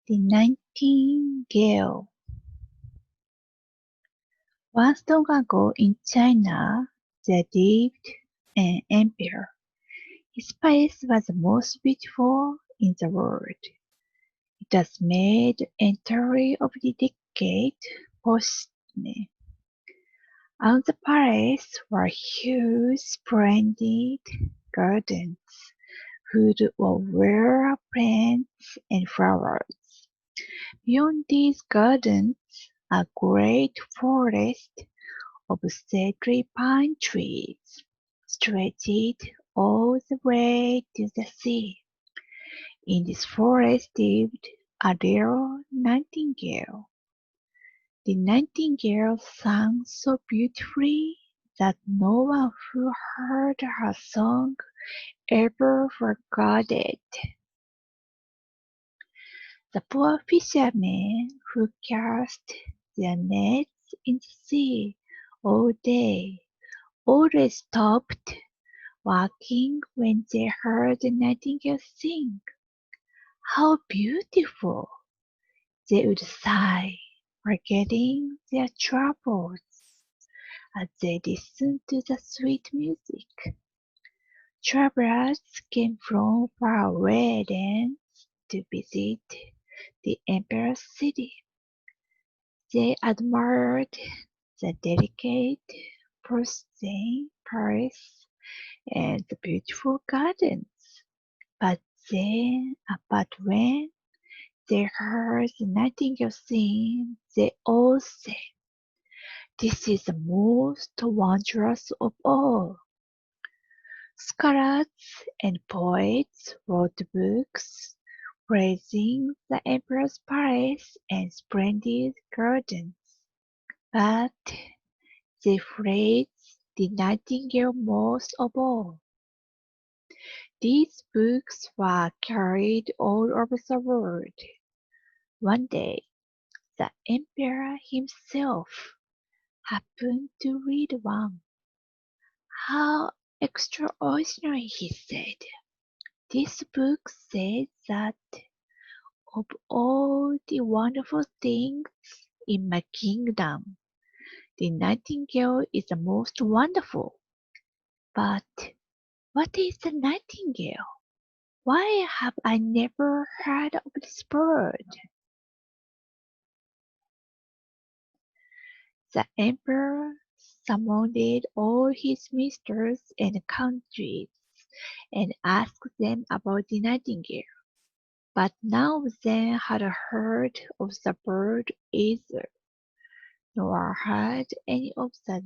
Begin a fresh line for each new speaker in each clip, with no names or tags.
The Nightingale. Once long ago in China, there lived an emperor. His palace was the most beautiful in the world. It was made entirely of delicate porcelain. On the palace were huge, splendid gardens full of rare plants and flowers. Beyond these gardens, a great forest of stately pine trees stretched all the way to the sea. In this forest lived a little nightingale. The nightingale sang so beautifully that no one who heard her song ever forgot it. The poor fishermen who cast their nets in the sea all day always stopped working when they heard the nightingale sing. How beautiful! They would sigh, forgetting their troubles as they listened to the sweet music. Travelers came from faraway lands to visit the emperor's city. They admired the delicate porcelain palace and the beautiful gardens. But when they heard the nightingale sing, they all said, "This is the most wondrous of all." Scholars and poets wrote books praising the emperor's palace and splendid gardens, but they praised the nightingale most of all. These books were carried all over the world. One day, the emperor himself happened to read one. "How extraordinary," he said. "This book says that of all the wonderful things in my kingdom, the nightingale is the most wonderful. But what is the nightingale? Why have I never heard of this bird?" The emperor summoned all his ministers and countries and asked them about the nightingale. But none of them had heard of the bird either, nor had any of the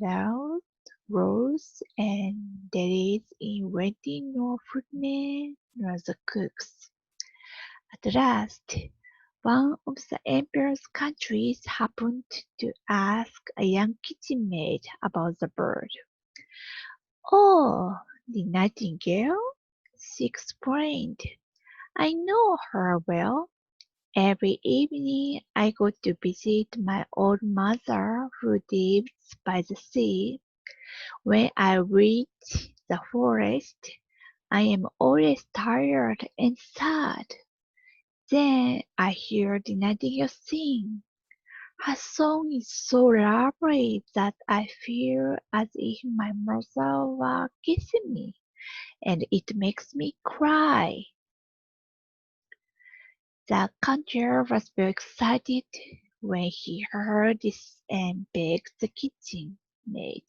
rows and ladies in waiting, nor footmen, nor the cooks. At last, one of the emperor's countries happened to ask a young kitchen maid about the bird. "Oh, the nightingale?" she explained. "I know her well. Every evening I go to visit my old mother who lives by the sea. When I reach the forest, I am always tired and sad. Then I hear the nightingale sing. Her song is so lovely that I feel as if my mother were kissing me, and it makes me cry." The conjurer was very excited when he heard this and begged the kitchen maid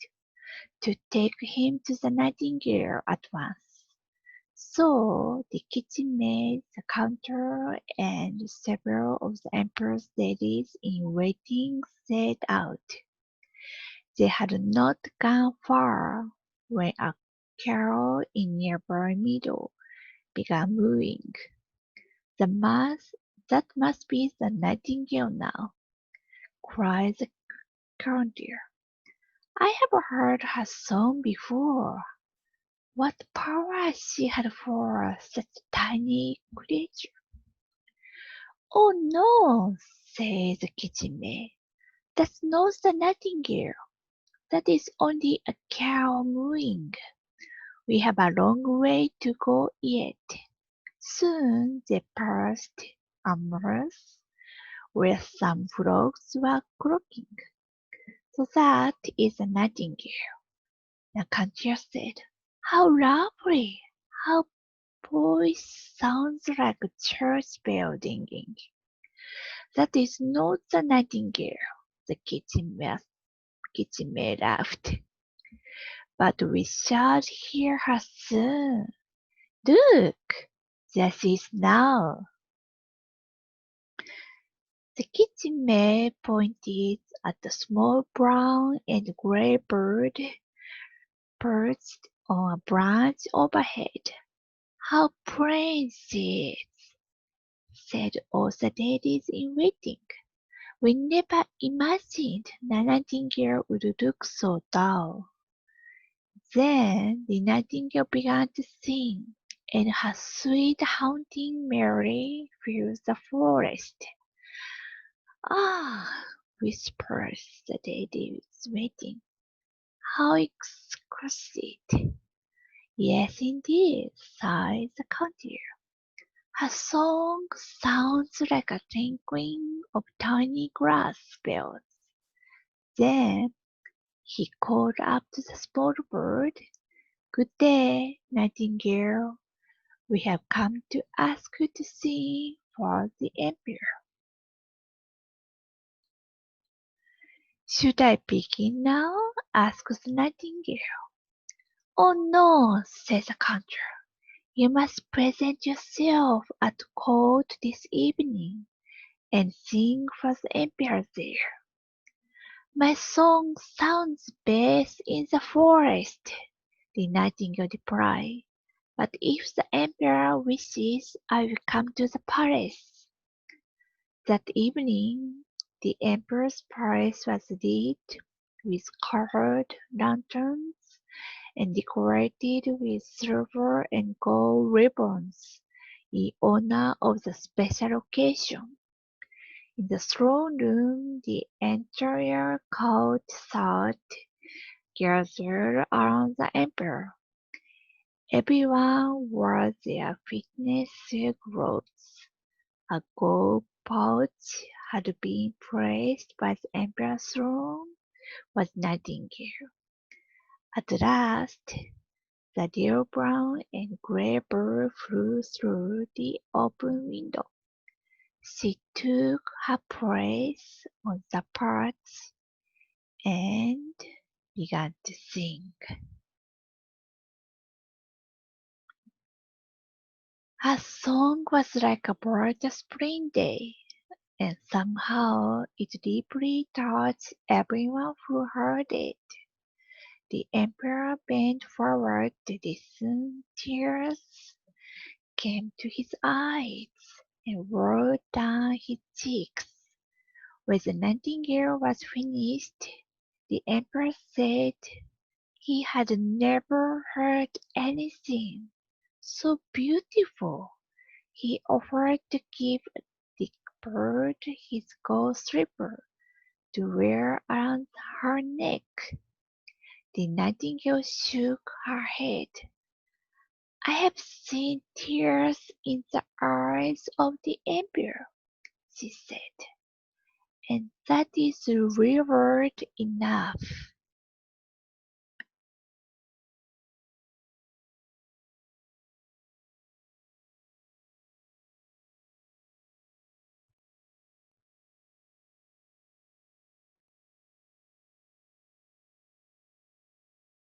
to take him to the nightingale at once. So the kitchen maid, the counter, and several of the emperor's ladies in waiting set out. They had not gone far when a carol in nearby meadow began mooing. "That must be the nightingale now," cried the conductor. "I have heard her song before. What power she had for such a tiny creature!" "Oh no," said the kitchen maid. "That's not the nightingale. That is only a cow mooing. We have a long way to go yet." Soon they passed a marsh where some frogs were croaking. So that is a nightingale, the country said. How lovely! How voice sounds like a church bell dinging. That is not the nightingale, the kitchen maid laughed. But we shall hear her soon. Look, there she is now. The kitchen maid pointed at the small brown and grey bird perched on a branch overhead. How plain she is, said all the ladies in waiting. We never imagined the nightingale would look so dull. Then the nightingale began to sing, and her sweet haunting melody filled the forest. Ah, whispers the lady waiting. How exquisite! Yes, indeed, sighed the courtier. Her song sounds like a tinkling of tiny glass bells. Then he called up to the small bird. Good day, Nightingale. We have come to ask you to sing for the emperor. Should I begin now? asked the Nightingale. Oh no, said the conjurer. You must present yourself at court this evening and sing for the emperor there. My song sounds best in the forest, the nightingale replied. But if the emperor wishes, I will come to the palace. That evening, the emperor's palace was lit with colored lanterns and decorated with silver and gold ribbons in honor of the special occasion. In the throne room, the entire court sat gathered around the emperor. Everyone wore their finest silk robes. A gold pouch had been placed by the emperor's throne was Nightingale. At last, the dear brown and grey bird flew through the open window. She took her place on the perch and began to sing. Her song was like a bright spring day, and somehow it deeply touched everyone who heard it. The emperor bent forward to listen. Tears came to his eyes and rolled down his cheeks. When the nightingale was finished, the emperor said he had never heard anything so beautiful. He offered to give the bird his gold slipper to wear around her neck. The nightingale shook her head. I have seen tears in the eyes of the emperor, she said, and that is reward enough.